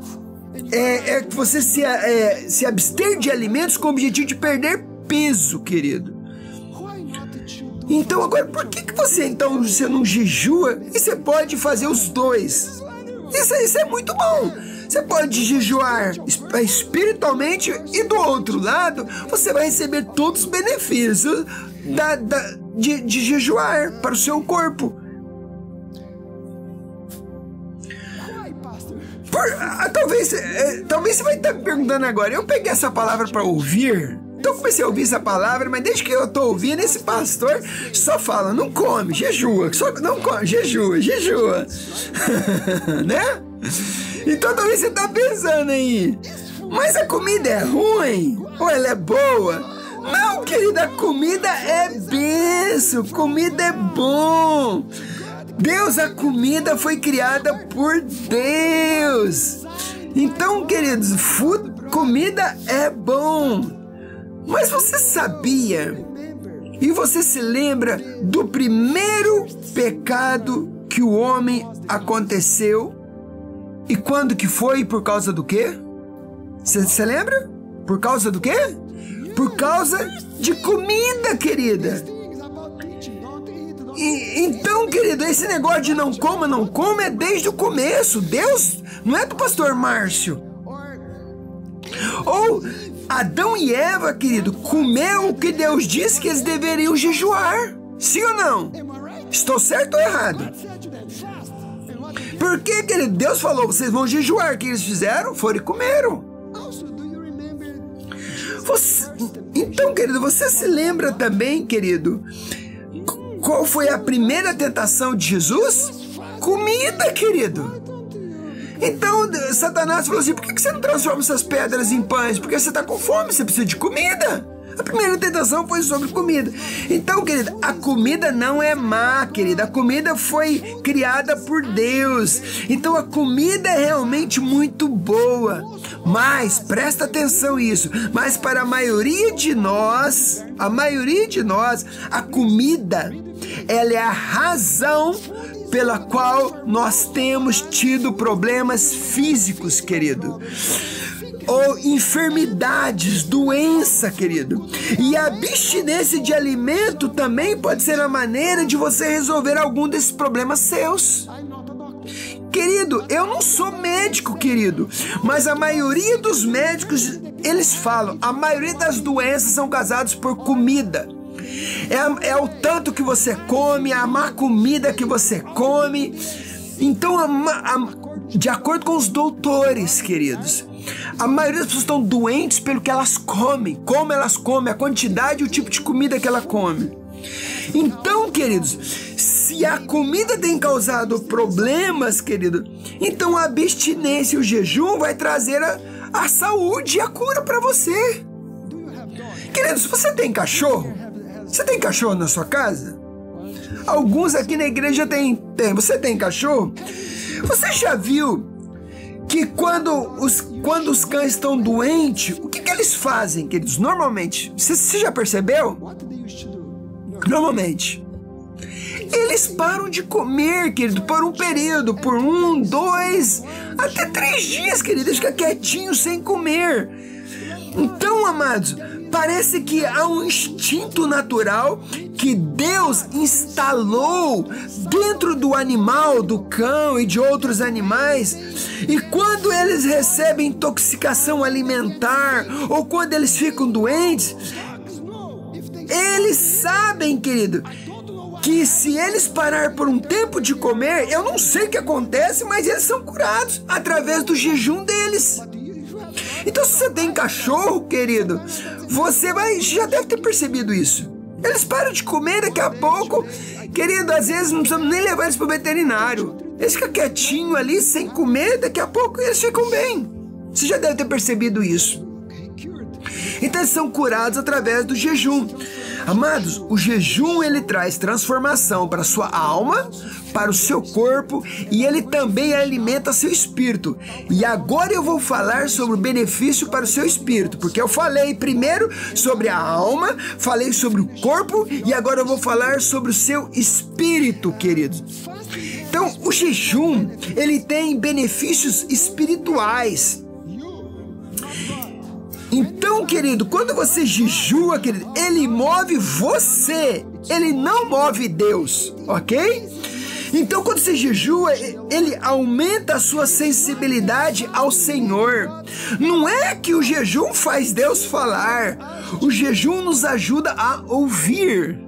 É você se abster de alimentos com o objetivo de perder peso, querido. Então agora, por que você não jejua e você pode fazer os dois? Isso é muito bom. Você pode jejuar espiritualmente e do outro lado você vai receber todos os benefícios de jejuar para o seu corpo. Talvez você vai estar me perguntando agora, eu peguei essa palavra para ouvir, então eu comecei a ouvir essa palavra, mas desde que eu estou ouvindo, esse pastor só fala, não come, jejua, não come, jejua, né? Então talvez você está pensando aí, mas a comida é ruim? Ou ela é boa? Não, querida, a comida é bênção, comida é bom. Deus, a comida foi criada por Deus. Então, queridos, comida é bom. Mas você sabia e você se lembra do primeiro pecado que o homem aconteceu? E quando que foi? Por causa do quê? Você lembra? Por causa do quê? Por causa de comida, querida. Então, querido, esse negócio de não coma é desde o começo. Deus não é do pastor Márcio. Ou Adão e Eva, querido, comeu o que Deus disse que eles deveriam jejuar. Sim ou não? Estou certo ou errado? Porque, querido, Deus falou, vocês vão jejuar. O que eles fizeram? Foram e comeram. Então, querido, você se lembra também, querido, qual foi a primeira tentação de Jesus? Comida, querido. Então, Satanás falou assim, por que você não transforma essas pedras em pães? Porque você está com fome, você precisa de comida. A primeira tentação foi sobre comida. Então, querida, a comida não é má, querida. A comida foi criada por Deus. Então, a comida é realmente muito boa. Mas, presta atenção nisso, mas para a maioria de nós, a comida, ela é a razão pela qual nós temos tido problemas físicos, querido, ou enfermidades, doença, querido. E a abstinência de alimento também pode ser a maneira de você resolver algum desses problemas seus. Querido, eu não sou médico, querido, mas a maioria dos médicos, eles falam, a maioria das doenças são causadas por comida. É o tanto que você come, a má comida que você come. Então, de acordo com os doutores, queridos, a maioria das pessoas estão doentes pelo que elas comem, como elas comem, a quantidade e o tipo de comida que ela come. Então, queridos, se a comida tem causado problemas, querido, então a abstinência e o jejum vai trazer a saúde e a cura para você. Queridos, você tem cachorro? Você tem cachorro na sua casa? Alguns aqui na igreja tem. Você tem cachorro? Você já viu que quando os cães estão doentes, o que eles fazem, queridos? Normalmente, você já percebeu? Normalmente, eles param de comer, querido, por um período, por 1, 2, até 3 dias, querido. Eles ficam quietinhos sem comer. Então, amados, parece que há um instinto natural que Deus instalou dentro do animal, do cão e de outros animais. E quando eles recebem intoxicação alimentar ou quando eles ficam doentes, eles sabem, querido, que se eles parar por um tempo de comer, eu não sei o que acontece, mas eles são curados através do jejum deles. Então, se você tem cachorro, querido, você já deve ter percebido isso. Eles param de comer daqui a pouco, querido, às vezes não precisamos nem levar eles para o veterinário. Eles ficam quietinhos ali, sem comer, daqui a pouco eles ficam bem. Você já deve ter percebido isso. Então, eles são curados através do jejum. Amados, o jejum ele traz transformação para a sua alma, para o seu corpo e ele também alimenta seu espírito. E agora eu vou falar sobre o benefício para o seu espírito, porque eu falei primeiro sobre a alma, falei sobre o corpo e agora eu vou falar sobre o seu espírito, querido. Então, o jejum, ele tem benefícios espirituais. Então, querido, quando você jejua, querido, ele move você, ele não move Deus, ok? Então, quando você jejua, ele aumenta a sua sensibilidade ao Senhor. Não é que o jejum faz Deus falar, o jejum nos ajuda a ouvir.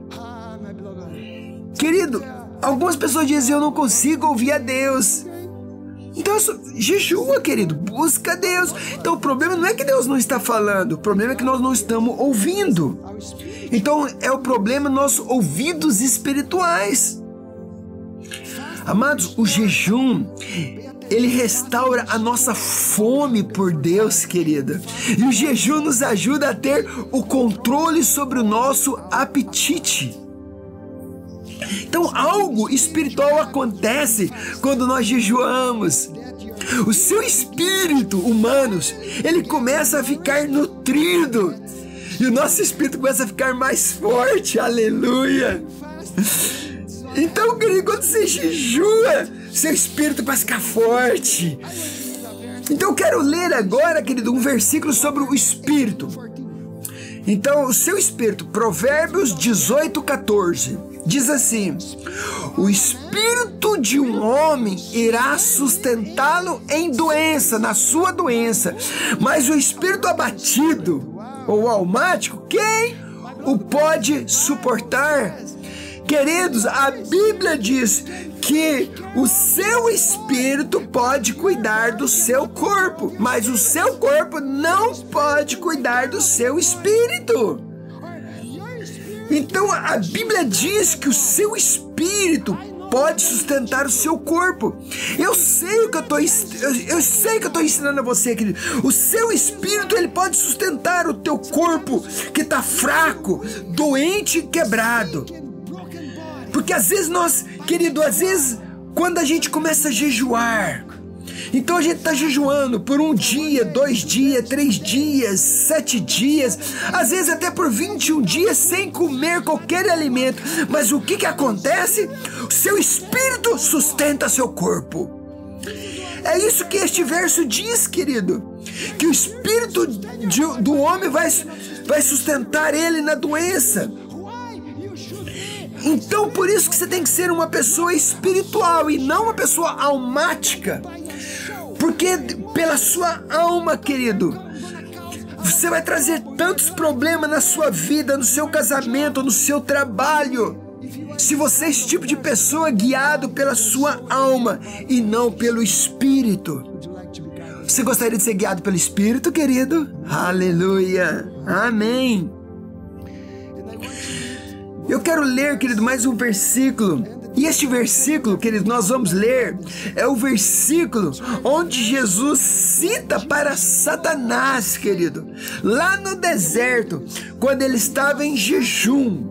Querido, algumas pessoas dizem, eu não consigo ouvir a Deus. Então, jejua, querido, busca Deus. Então, o problema não é que Deus não está falando, o problema é que nós não estamos ouvindo. Então, é o problema dos nossos ouvidos espirituais. Amados, o jejum, ele restaura a nossa fome por Deus, querida. E o jejum nos ajuda a ter o controle sobre o nosso apetite. Então, algo espiritual acontece quando nós jejuamos. O seu espírito humano, ele começa a ficar nutrido. E o nosso espírito começa a ficar mais forte. Aleluia! Então, querido, quando você jejua, seu espírito vai ficar forte. Então, eu quero ler agora, querido, um versículo sobre o espírito. Então, o seu espírito, Provérbios 18:14, diz assim: o espírito de um homem irá sustentá-lo em doença, na sua doença, mas o espírito abatido ou almático, quem o pode suportar? Queridos, a Bíblia diz que o seu espírito pode cuidar do seu corpo, mas o seu corpo não pode cuidar do seu espírito. Então a Bíblia diz que o seu espírito pode sustentar o seu corpo. Eu sei que eu estou ensinando a você, querido. O seu espírito, ele pode sustentar o teu corpo que está fraco, doente e quebrado. Porque às vezes querido, quando a gente começa a jejuar, então a gente está jejuando por 1 dia, 2 dias, 3 dias, 7 dias, às vezes até por 21 dias sem comer qualquer alimento. Mas o que acontece? O seu espírito sustenta seu corpo. É isso que este verso diz, querido, que o espírito do homem vai sustentar ele na doença. Então, por isso que você tem que ser uma pessoa espiritual e não uma pessoa almática. Porque pela sua alma, querido, você vai trazer tantos problemas na sua vida, no seu casamento, no seu trabalho. Se você é esse tipo de pessoa guiado pela sua alma e não pelo espírito. Você gostaria de ser guiado pelo espírito, querido? Aleluia! Amém! Eu quero ler, querido, mais um versículo. E este versículo, querido, nós vamos ler, é o versículo onde Jesus cita para Satanás, querido, lá no deserto, quando ele estava em jejum,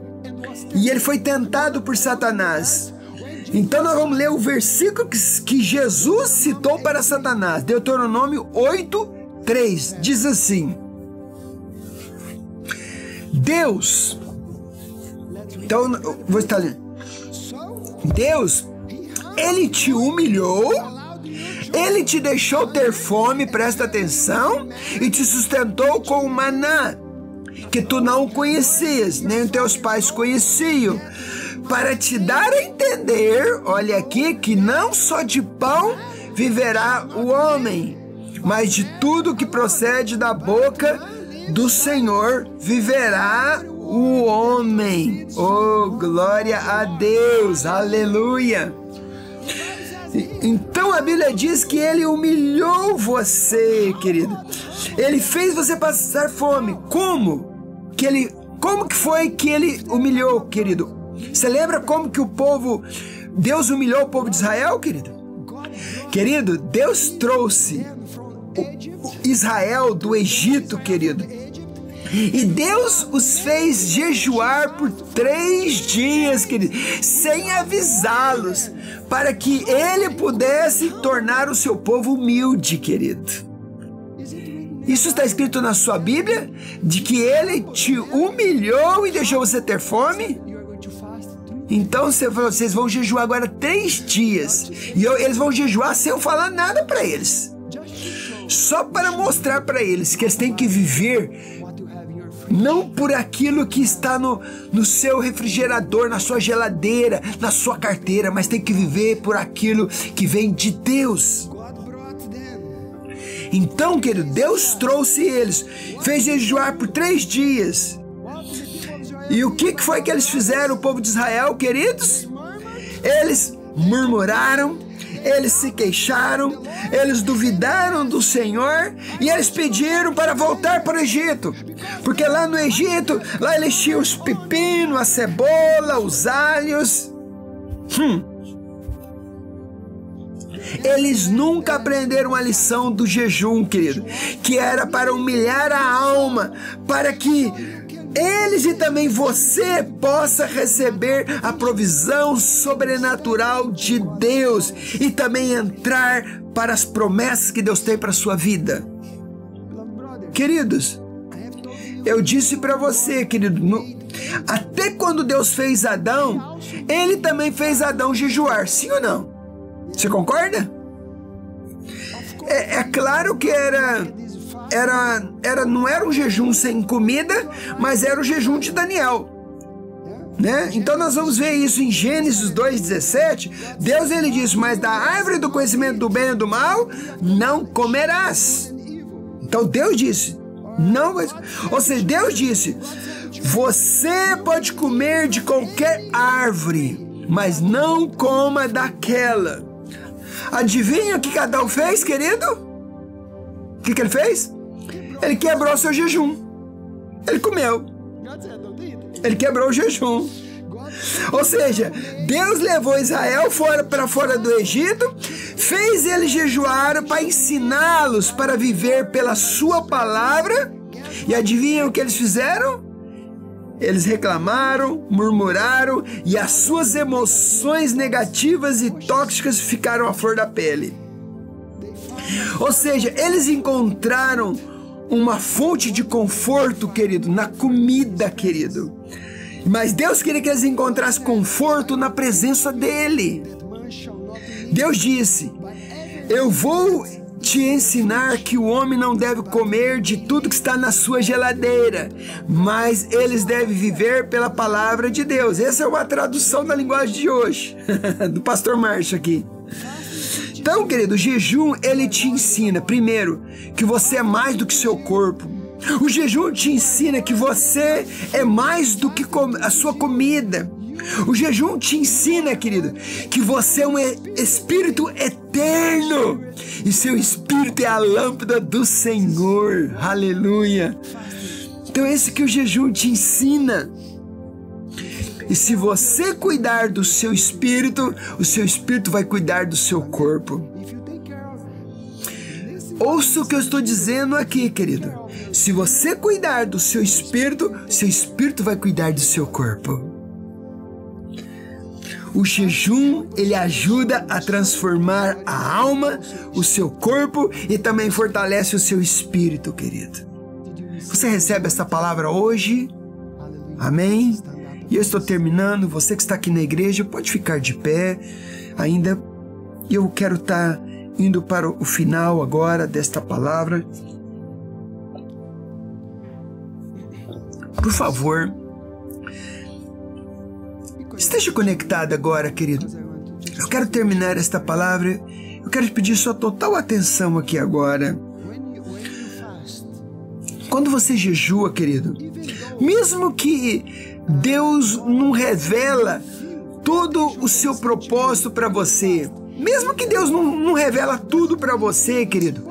e ele foi tentado por Satanás. Então nós vamos ler o versículo que Jesus citou para Satanás. Deuteronômio 8:3. Diz assim: Deus, então vou estar lendo. Deus, Ele te humilhou, Ele te deixou ter fome, presta atenção, e te sustentou com o maná, que tu não conhecias, nem os teus pais conheciam, para te dar a entender, olha aqui, que não só de pão viverá o homem, mas de tudo que procede da boca do Senhor viverá o homem. Oh, glória a Deus, aleluia. Então a Bíblia diz que Ele humilhou você, querido. Ele fez você passar fome. Como que foi que Ele humilhou, querido? Você lembra como que Deus humilhou o povo de Israel, querido? Querido, Deus trouxe Israel do Egito, querido. E Deus os fez jejuar por 3 dias, querido, sem avisá-los, para que Ele pudesse tornar o seu povo humilde, querido. Isso está escrito na sua Bíblia? De que Ele te humilhou e deixou você ter fome? Então vocês vão jejuar agora 3 dias. E eles vão jejuar sem eu falar nada para eles. Só para mostrar para eles que eles têm que viver não por aquilo que está no seu refrigerador, na sua geladeira, na sua carteira, mas tem que viver por aquilo que vem de Deus. Então, querido, Deus trouxe eles, fez jejuar por 3 dias. E o que foi que eles fizeram, o povo de Israel, queridos? Eles murmuraram, eles se queixaram, eles duvidaram do Senhor e eles pediram para voltar para o Egito. Porque lá no Egito, lá eles tinham os pepinos, a cebola, os alhos. Eles nunca aprenderam a lição do jejum, querido, que era para humilhar a alma, para que eles e também você possa receber a provisão sobrenatural de Deus e também entrar para as promessas que Deus tem para a sua vida. Queridos, eu disse para você, querido, até quando Deus fez Adão, Ele também fez Adão jejuar, sim ou não? Você concorda? É claro que não era um jejum sem comida, mas era o jejum de Daniel, né? Então nós vamos ver isso em Gênesis 2:17. Deus ele diz: mas da árvore do conhecimento do bem e do mal não comerás. Então Deus disse, não, ou seja, Deus disse: você pode comer de qualquer árvore, mas não coma daquela. Adivinha o que Adão fez, querido? O que ele fez? Ele quebrou seu jejum. Ele comeu. Ele quebrou o jejum. Ou seja, Deus levou Israel para fora do Egito, fez eles jejuar para ensiná-los para viver pela sua palavra. E adivinha o que eles fizeram? Eles reclamaram, murmuraram e as suas emoções negativas e tóxicas ficaram à flor da pele. Ou seja, eles encontraram uma fonte de conforto, querido, na comida, querido. Mas Deus queria que eles encontrassem conforto na presença dEle. Deus disse: eu vou te ensinar que o homem não deve comer de tudo que está na sua geladeira, mas eles devem viver pela palavra de Deus. Essa é uma tradução da linguagem de hoje, do pastor Márcio aqui. Então, querido, o jejum, ele te ensina, primeiro, que você é mais do que seu corpo. O jejum te ensina que você é mais do que a sua comida. O jejum te ensina, querido, que você é um espírito eterno e seu espírito é a lâmpada do Senhor. Aleluia! Então é isso que o jejum te ensina. E se você cuidar do seu espírito, o seu espírito vai cuidar do seu corpo. Ouça o que eu estou dizendo aqui, querido. Se você cuidar do seu espírito vai cuidar do seu corpo. O jejum, ele ajuda a transformar a alma, o seu corpo e também fortalece o seu espírito, querido. Você recebe essa palavra hoje? Amém? E eu estou terminando. Você que está aqui na igreja pode ficar de pé ainda. Eu quero estar indo para o final agora desta palavra. Por favor, esteja conectado agora, querido. Eu quero terminar esta palavra. Eu quero pedir sua total atenção aqui agora. Quando você jejua, querido, mesmo que Deus não revela todo o seu propósito para você, mesmo que Deus não revela tudo para você, querido,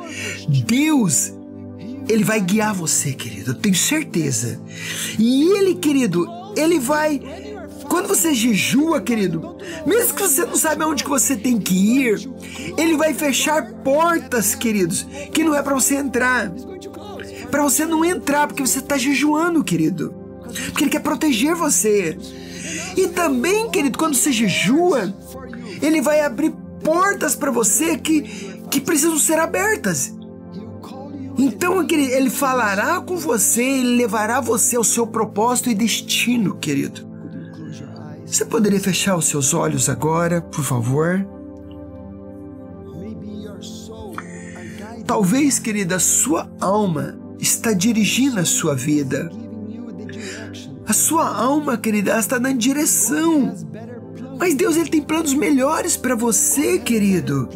Deus, Ele vai guiar você, querido, eu tenho certeza. E Ele, querido, Ele vai... Quando você jejua, querido, mesmo que você não saiba onde que você tem que ir, Ele vai fechar portas, queridos, que não é para você entrar. Para você não entrar, porque você está jejuando, querido. Porque Ele quer proteger você. E também, querido, quando você jejua, Ele vai abrir portas para você que precisam ser abertas. Então, querido, Ele falará com você, Ele levará você ao seu propósito e destino, querido. Você poderia fechar os seus olhos agora, por favor? Talvez, querida, a sua alma está dirigindo a sua vida. A sua alma, querida, está dando direção. Mas Deus, Ele tem planos melhores para você, querido.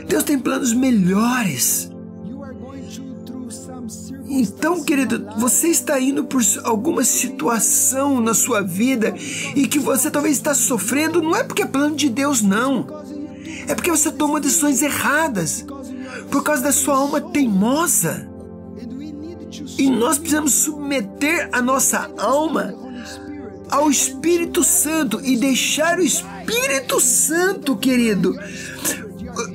Deus tem planos melhores. Então, querido, você está indo por alguma situação na sua vida e que você talvez está sofrendo, não é porque é plano de Deus, não. É porque você toma decisões erradas, por causa da sua alma teimosa. E nós precisamos submeter a nossa alma ao Espírito Santo e deixar o Espírito Santo, querido.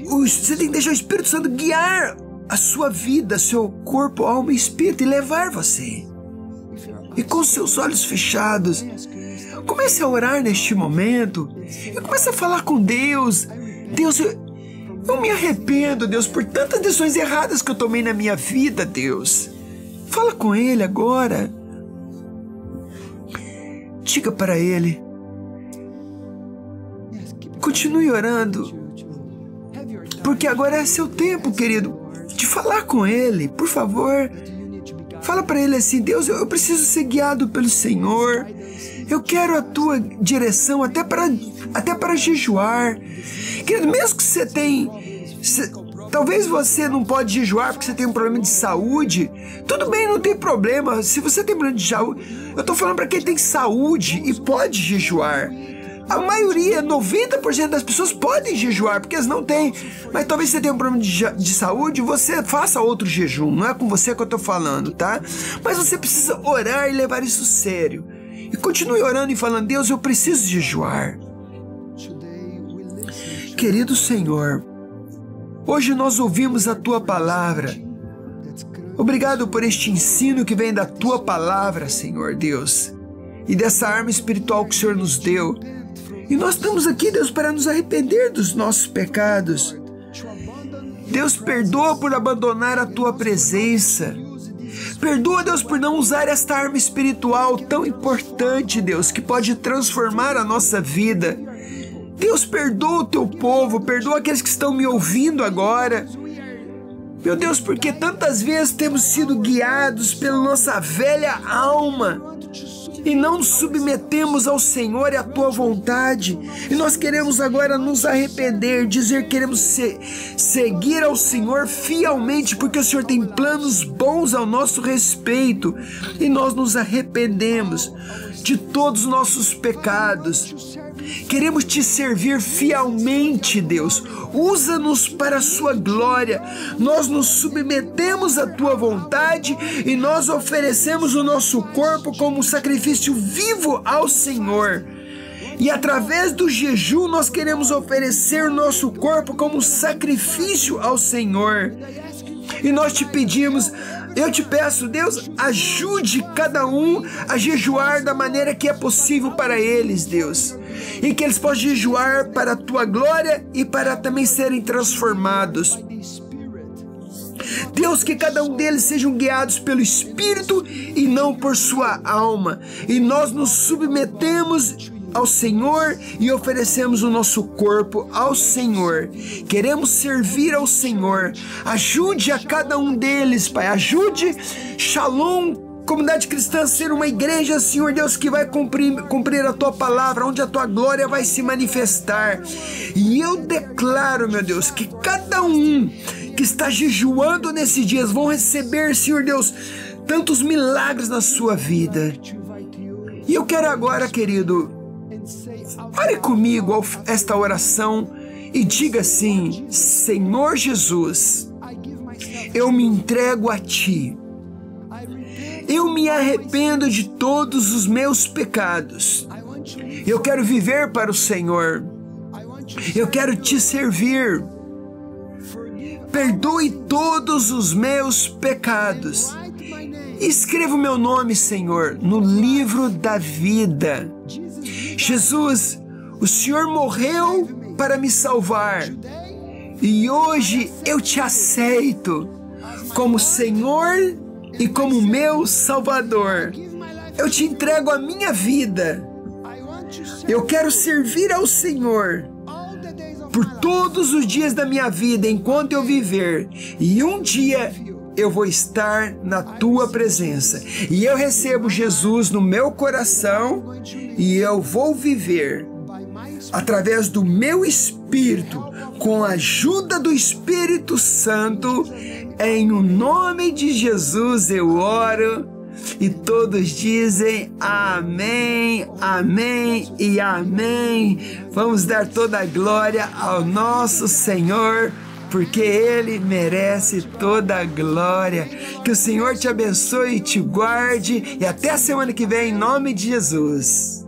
Você tem que deixar o Espírito Santo guiar a sua vida, seu corpo, alma e espírito e levar você. E com seus olhos fechados, comece a orar neste momento e comece a falar com Deus. Deus, eu me arrependo, Deus, por tantas decisões erradas que eu tomei na minha vida, Deus. Fala com Ele agora. Diga para Ele. Continue orando, porque agora é seu tempo, querido, de falar com Ele. Por favor, fala para Ele assim: Deus, eu preciso ser guiado pelo Senhor. Eu quero a Tua direção até para jejuar. Querido, mesmo que você tem... Talvez você não pode jejuar porque você tem um problema de saúde. Tudo bem, não tem problema. Se você tem problema de saúde... Eu estou falando para quem tem saúde e pode jejuar. A maioria, 90% das pessoas podem jejuar, porque elas não têm. Mas talvez você tenha um problema de saúde, você faça outro jejum. Não é com você que eu estou falando, tá? Mas você precisa orar e levar isso sério. E continue orando e falando: Deus, eu preciso jejuar. Querido Senhor, hoje nós ouvimos a Tua palavra. Obrigado por este ensino que vem da Tua palavra, Senhor Deus. E dessa arma espiritual que o Senhor nos deu. E nós estamos aqui, Deus, para nos arrepender dos nossos pecados. Deus, perdoa por abandonar a Tua presença. Perdoa, Deus, por não usar esta arma espiritual tão importante, Deus, que pode transformar a nossa vida. Deus, perdoa o Teu povo, perdoa aqueles que estão me ouvindo agora. Meu Deus, porque tantas vezes temos sido guiados pela nossa velha alma e não nos submetemos ao Senhor e à Tua vontade. E nós queremos agora nos arrepender, dizer que queremos seguir ao Senhor fielmente, porque o Senhor tem planos bons ao nosso respeito. E nós nos arrependemos de todos os nossos pecados. Queremos Te servir fielmente, Deus. Usa-nos para a Sua glória. Nós nos submetemos à Tua vontade e nós oferecemos o nosso corpo como um sacrifício vivo ao Senhor. E através do jejum nós queremos oferecer o nosso corpo como um sacrifício ao Senhor. E nós te pedimos, eu te peço, Deus, ajude cada um a jejuar da maneira que é possível para eles, Deus. E que eles possam jejuar para a tua glória e para também serem transformados. Deus, que cada um deles sejam guiados pelo Espírito e não por sua alma. E nós nos submetemos ao Senhor e oferecemos o nosso corpo ao Senhor. Queremos servir ao Senhor. Ajude a cada um deles, Pai. Ajude Shalom, Comunidade Cristã, a ser uma igreja, Senhor Deus, que vai cumprir a Tua palavra, onde a Tua glória vai se manifestar. E eu declaro, meu Deus, que cada um que está jejuando nesses dias vão receber, Senhor Deus, tantos milagres na sua vida. E eu quero agora, querido, ore comigo esta oração e diga assim: Senhor Jesus, eu me entrego a Ti. Eu me arrependo de todos os meus pecados. Eu quero viver para o Senhor. Eu quero Te servir. Perdoe todos os meus pecados. Escreva o meu nome, Senhor, no livro da vida. Jesus, o Senhor morreu para me salvar. E hoje eu Te aceito como Senhor e como meu Salvador. Eu Te entrego a minha vida. Eu quero servir ao Senhor por todos os dias da minha vida enquanto eu viver, e um dia eu vou estar na Tua presença, e eu recebo Jesus no meu coração, e eu vou viver através do meu Espírito, com a ajuda do Espírito Santo. Em o nome de Jesus eu oro. E todos dizem amém, amém e amém. Vamos dar toda a glória ao nosso Senhor, porque Ele merece toda a glória. Que o Senhor te abençoe e te guarde. E até a semana que vem, em nome de Jesus.